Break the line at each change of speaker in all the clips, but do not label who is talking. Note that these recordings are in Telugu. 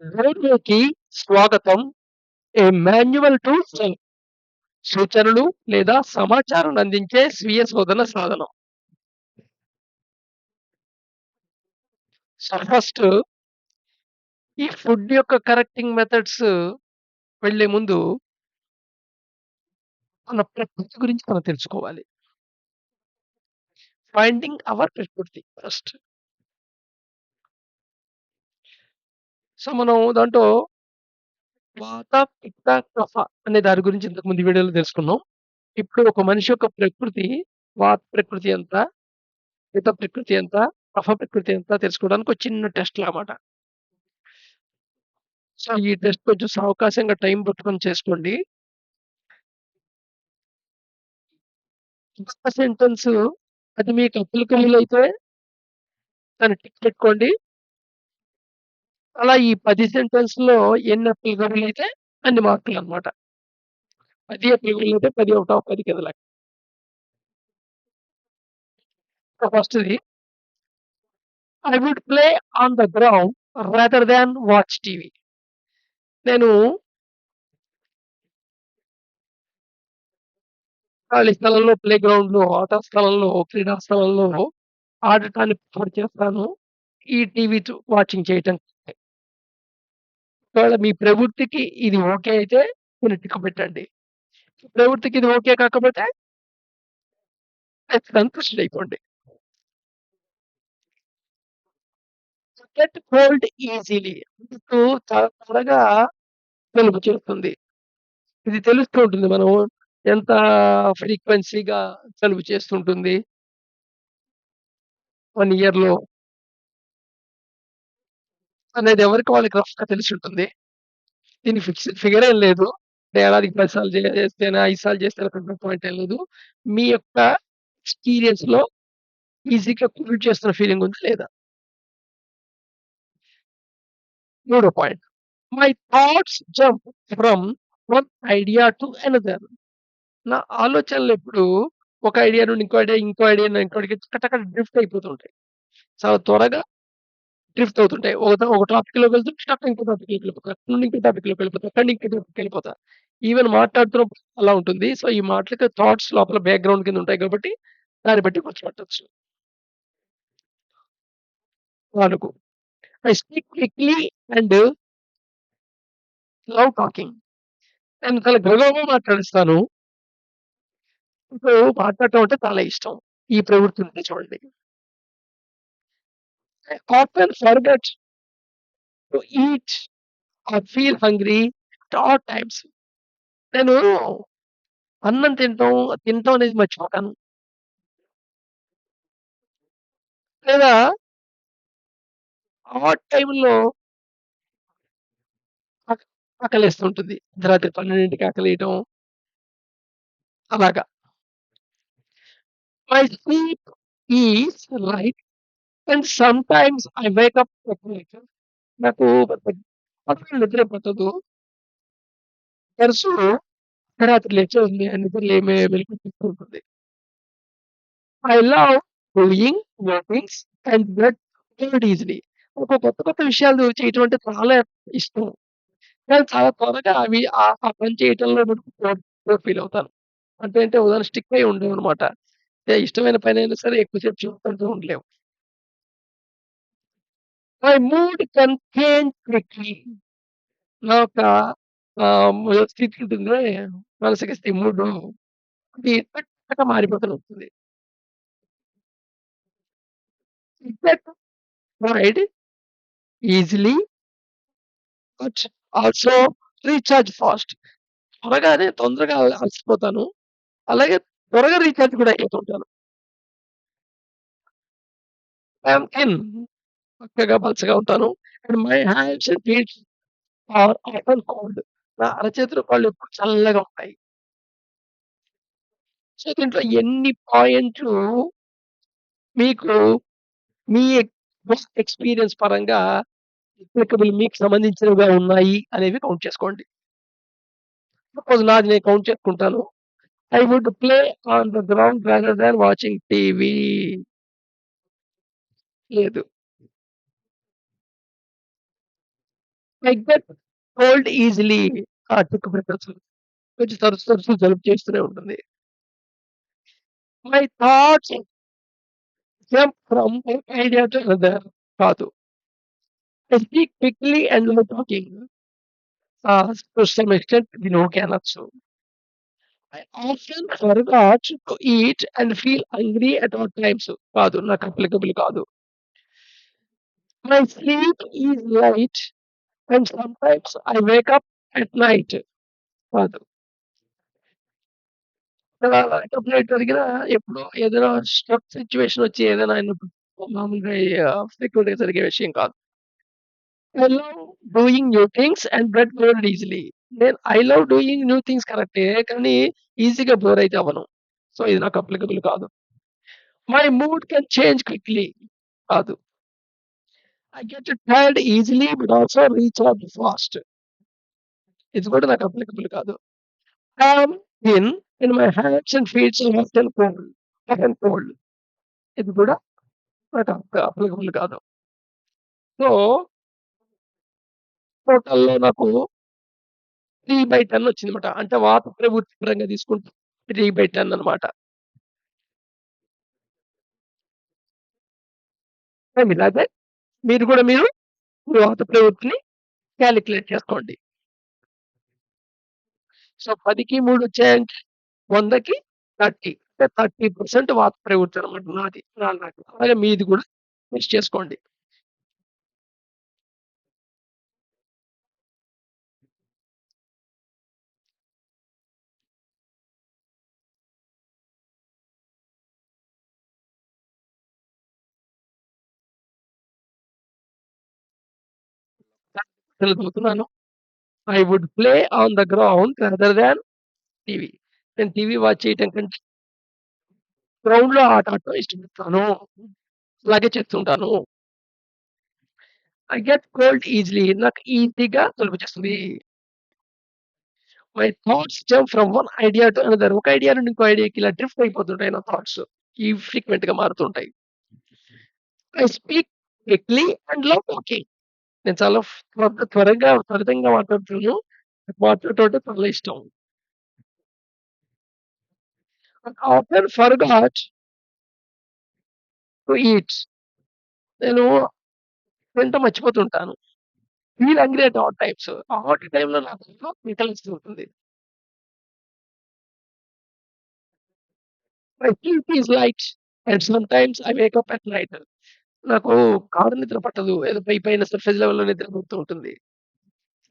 గైడ్‌లోకి స్వాగతం. ఏ మాన్యువల్ టు సెల్ఫ్ సూచనలు లేదా సమాచారాన్ని అందించే స్వీయ శోధన సాధనం. సో, ఫస్ట్ ఈ ఫుడ్ యొక్క కరెక్టింగ్ మెథడ్స్ వెళ్ళే ముందు మన ప్రకృతి గురించి మనం తెలుసుకోవాలి. ఫైండింగ్ అవర్ ప్రకృతి ఫస్ట్. సో, మనం దాంట్లో వాత, పిత్త, కఫ అనే దాని గురించి ఇంతకు ముందు వీడియోలో తెలుసుకున్నాం. ఇప్పుడు ఒక మనిషి యొక్క ప్రకృతి, వాత ప్రకృతి ఎంత, పిత్త ప్రకృతి ఎంత, కఫ ప్రకృతి ఎంత తెలుసుకోవడానికి ఒక చిన్న టెస్ట్ అన్నమాట. సో, ఈ టెస్ట్ కొంచెం సావకాశంగా టైం పట్టుకొని చేసుకోండి. ఒక్క సెంటెన్స్ అది మీకు అప్లికబుల్ అయితే దాన్ని టిక్ పెట్టుకోండి. అలా ఈ 10 సెంటెన్స్‌లో ఎన్ని అప్లికబుల్ అయితే అన్ని మార్కులనమాట. 10 అప్లికబుల్ అయితే 10 ఔట్ ఆఫ్ 10 కింద లెక్క. సో, ఫస్ట్‌ది I would play on the ground rather than watch TV. నేను ఖాళీ స్థలంలో ప్లే గ్రౌండ్‌లో, ఆట స్థలంలో, క్రీడా స్థలంలో ఆడటాన్ని ప్రిఫర్ చేస్తాను. ఈ టీవీ వాచింగ్ చేయటం కంటే. ఒకవేళ మీ ప్రవృత్తికి ఇది ఓకే అయితే మీరు టిక్ పెట్టండి. ప్రవృత్తికి ఇది ఓకే కాకపోతే సంతుష్టులైపోండి. Get cold easily. మీకు చాలా త్వరగా జలుబు చేస్తుంది. ఇది తెలుస్తూ ఉంటుంది. మనం ఎంత ఫ్రీక్వెన్సీగా జలుబు చేస్తుంటుంది 1 ఇయర్‌లో అనేది ఎవరికి వాళ్ళకి రఫ్‌గా తెలిసుంటుంది. దీనికి ఫిక్స్‌డ్ ఫిగర్ ఏం లేదు. ఏడాదికి 10 సార్లు చేస్తేనే, 5 సార్లు చేస్తేనే పెద్ద పాయింట్ ఏం లేదు. మీ యొక్క ఎక్స్‌పీరియన్స్‌లో ఈజీగా కూల్ చేస్తున్న ఫీలింగ్ ఉందా లేదా? మూడో point. My thoughts jump from one idea to another. నా ఆలోచనలెప్పుడు ఒక ఐడియా నుండి ఇంకో ఐడియా, ఇంకో ఐడియా ఇంకోటికి టక డ్రిఫ్ట్ అయిపోతుంటాయి. చాలా త్వరగా డ్రిఫ్ట్ అవుతుంటాయి. ఒక టాపిక్‌లోకి వెళ్తుంటే టక్ ఇంకో టాపిక్‌లోకి వెళ్ళిపోతా. అక్కడి నుండి ఇంకో టాపిక్‌లోకి వెళ్ళిపోతా. అక్కడి నుంచి ఇంకో టాపిక్‌కి వెళ్ళిపోతా. ఈవెన్ మాట్లాడుతున్నప్పుడు అలా ఉంటుంది. సో, ఈ మాటలకి థాట్స్ లోపల బ్యాక్‌గ్రౌండ్ కింద ఉంటాయి కాబట్టి దాన్ని బట్టి గుర్తుపట్టొచ్చు. 4 I speak quickly and love talking. నేను చాలా గబగబా మాట్లాడేస్తాను. నాకు మాట్లాడటం అంటే చాలా ఇష్టం. ఈ ప్రవృత్తి ఉంది చూడండి. I often forget to eat or feel hungry at all times. నేను అన్నం తినటం అనేది మర్చిపోతాను. లేదా ఆ టైంలో ఆక్ ఆకలేస్తుంటుంది. అర్ధరాత్రి 12కి ఆకలేయటం అలాగా. My sleep is light and sometimes I wake up at night. నాకు పగలు నిద్ర పట్టదు. తరచూ అర్ధరాత్రి లేచేది నిద్రలేమే మెలుకువ వస్తుంటుంది. I love doing new things and get bored easily. నాకు కొత్త విషయాలు చేయటం అంటే చాలా ఇష్టం. కానీ చాలా త్వరగా అవి ఆ పని చేయటంలో మటుకు బోర్ ఫీల్ అవుతాను. అంటే ఉదాహరణ స్టిక్ అయ్యి ఉండేవన్నమాట. ఇష్టమైన పనైనా సరే ఎక్కువ సేపు చూస్తుంటూ ఉండలేము. My mood can change quickly. నా యొక్క స్థితి ఉంటుంది. మానసిక స్థితి మూడు అది టకటక మారిపోతూ ఉంటుంది. Get tired easily but also recharge fast. తొందరగా అలసిపోతాను. అలాగే త్వరగా రీచార్జ్ కూడా అయిపోతుంటాను. I'm thin. బక్కగా, పలచగా ఉంటాను. And my hands and feet are often cold. నా అరచేతులు, కాళ్ళు ఎప్పుడు చల్లగా ఉంటాయి. సో, దీంట్లో ఎన్ని పాయింట్లు మీకు మీ ఎక్స్‌పీరియన్స్ పరంగా అప్లికబుల్ మీకు సంబంధించినవిగా ఉన్నాయి అనేవి కౌంట్ చేసుకోండి. సపోజ్ నాది నేను కౌంట్ చేసుకుంటాను. I would play on the ground rather than watching TV. లేదు. I get cold easily. ఆ! చుక్కపెట్టొచ్చు. కొంచెం తరచు తరచు జలుబు చేస్తూనే ఉంటుంది. My thoughts jump from one idea to another. కాదు. I speak quickly and no talking. To some extent ఇది ఓకే అనొచ్చు. I often forgot to eat and feel hungry at all times. కాదు. నాకు అప్లికబుల్ కాదు. My sleep is light and sometimes I wake up at night. కాదు. కంప్లెయింట్ అడిగినా ఎప్పుడో ఏదైనా స్ట్రక్ సిట్యుయేషన్ వచ్చి ఏదైనా అయినప్పుడు మామూలుగా ఫ్రీక్వెంట్‌గా జరిగే విషయం కాదు. I love doing new things and get bored easily. I love doing new things కరెక్టే. కానీ ఈజీగా బోర్ అయితే అవ్వను. సో, ఇది నాకు అప్లికబుల్ కాదు. My mood can change quickly. కాదు. I get tired easily but also recharge fast. ఇది కూడా నాకు అప్లికబుల్ కాదు. I am thin in my hands and feet are often cold. ఇది కూడా నాకు అప్లికబుల్ కాదు. సో, టోటల్‌లో నాకు 3/10 వచ్చిందన్నమాట. అంటే వాత ప్రవృత్తి పరంగా తీసుకుంటే 3/10 అన్నమాట. సేమ్ ఇలాగే మీరు మీ వాత ప్రవృత్తిని కాలిక్యులేట్ చేసుకోండి. సో, 10కి 3 వచ్చాయంటే 100కి 30 అంటే 30% వాత ప్రవృత్తి అన్నమాట నాది. నాకు. అలాగే మీది కూడా గెస్ చేసుకోండి. చదువుతున్నాను. I would play on the ground rather than TV. నేను టీవీ వాచ్ చేయటం కంటే గ్రౌండ్‌లో ఆట ఆడటం ఇష్టపడతాను. అలాగే చేస్తుంటాను. I get cold easily. నాకు ఈజీగా జలుబుచేస్తుంది. My thoughts jump from one idea to another. ఒక ఐడియా నుండి ఇంకో ఐడియాకి ఇలా డ్రిఫ్ట్ అయిపోతుంటాయి నా థాట్స్. ఫ్రీక్వెంట్‌గా మారుతుంటాయి. I speak quickly and love talking. నేను చాలా త్వరితంగా మాట్లాడుతాను. నాకు మాట్లాడటం అంటే చాలా ఇష్టం. I often forgot to eat. నేను తినటం మర్చిపోతుంటాను. Feel hungry at all times. All టైమ్‌లో నాకు ఆకలేస్తూ ఉంటుంది. My sleep is light and sometimes I wake up at night. నాకు గాఢ నిద్ర పట్టదు. ఏదో పైన సర్ఫేస్ లెవెల్‌లో నిద్ర పడుతూ ఉంటుంది.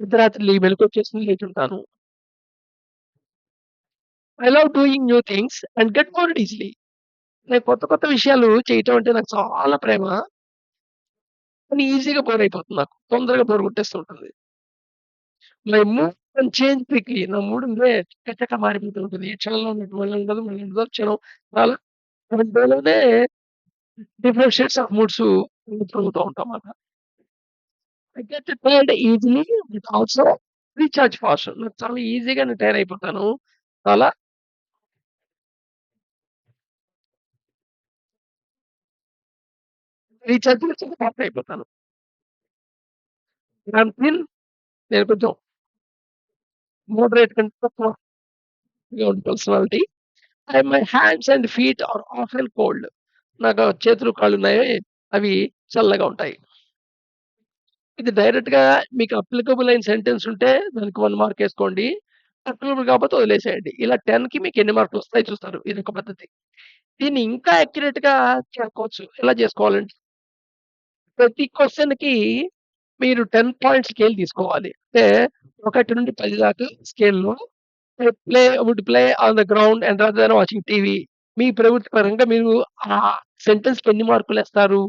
అర్ధరాత్రి మెలుకువొచ్చేస్తుంది లేచుంటాను. I love doing new things and get bored easily. నేను కొత్త కొత్త విషయాలు చేయటం అంటే నాకు చాలా ప్రేమ. కానీ ఈజీగా బోర్ అయిపోతుంది నాకు. తొందరగా బోర్ కొట్టేస్తూ ఉంటుంది. My mood can change quickly. నా మూడ్ ఉందే చకచకా మారిపోతూ ఉంటుంది. ఏ క్షణంలో ఉన్నట్టు మళ్ళీ ఉండదు, మళ్ళీ ఉండదు. క్షణం చాలా గంటలోనే different shades of moods improve అవుతూ ఉంటామన్నమాట. I get tired easily but also recharge fast. నాకు చాలా ఈజీగా నేను టైర్ అయిపోతాను. చాలా రీచార్జ్ కూడా చాలా ఫాస్ట్ అయిపోతాను. I'm thin. నేను కొంచెం మోడరేట్ కంటే తక్కువగా ఉండే personality. My hands and feet are often cold. నాకు చేతులు, కాళ్ళున్నాయి. అవి చల్లగా ఉంటాయి. ఇది డైరెక్ట్‌గా మీకు అప్లికబుల్ అయిన సెంటెన్స్ ఉంటే దానికి 1 మార్క్ ఏసుకోండి. అప్లికబుల్ కాకపోతే వదిలేసేయండి. ఇలా 10కి మీకు ఎన్ని మార్కులొస్తాయో చూస్తారు. ఇదొక పద్ధతి. దీన్ని ఇంకా అక్యురేట్‌గా చేసుకోవచ్చు. ఎలా చేసుకోవాలంటే ప్రతి క్వెషన్‌కి మీరు 10 పాయింట్ స్కేల్ తీసుకోవాలి. అంటే 1 నుండి 10 దాకా స్కేల్‌లో would play on the ground and rather than watching TV. మీ ప్రవృత్తి పరంగా మీరు ఆ సెంటెన్స్‌కి ఎన్ని మార్కులేస్తారు?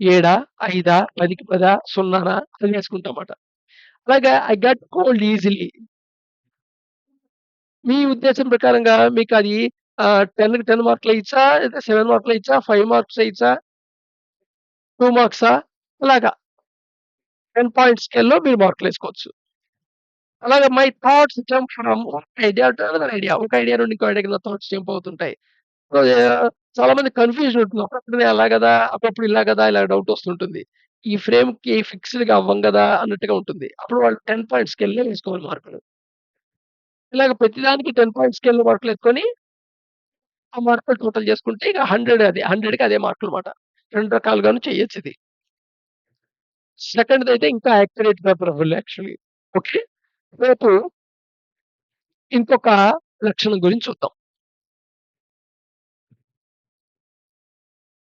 7, 5, 10కి 10, 0నా అని వేసుకుంటామాట. అలాగా ఐ గెట్ కోల్డ్ ఈజిలీ. మీ ఉద్దేశం ప్రకారంగా మీకది 10కి 10 మార్కులేయొచ్చా? లేదా 7 మార్కులేయొచ్చా? 5 మార్క్స్ ఏయొచ్చా? 2 మార్క్సా? అలాగా 10 పాయింట్ స్కేల్‌లో మీరు మార్కులేసుకోవచ్చు. అలాగే my thoughts jump from one idea to another idea. ఒక ఐడియా నుండి ఇంకో ఐడియాకి నా థాట్స్ జంప్ అవుతుంటాయి. సో, చాలా మందికి కన్‌ఫ్యూజన్ ఉంటుంది. అప్పుడప్పుడు నేను అలా గదా! అప్పుడప్పుడు ఇలా గదా! ఇలా డౌట్ వస్తుంటుంది. ఈ ఫ్రేమ్‌కి ఫిక్స్‌డ్‌గా అవ్వం గదా! అన్నట్టుగా ఉంటుంది. అప్పుడు వాళ్ళు 10 పాయింట్ స్కేల్‌లో వేసుకోవాలి మార్కులు. ఇలాగ ప్రతిదానికి 10 పాయింట్ స్కేల్‌లో మార్కులెత్తుకొని, ఆ మార్కులు టోటల్ చేసుకుంటే ఇక 100 అది. 100కి అదే మార్కులమాట. 2 రకాలుగాను చేయొచ్చిది. సెకండ్‌దయితే ఇంకా accurate paper full actually. Okay. రేపు ఇంకొక లక్షణం గురించి చూద్దాం.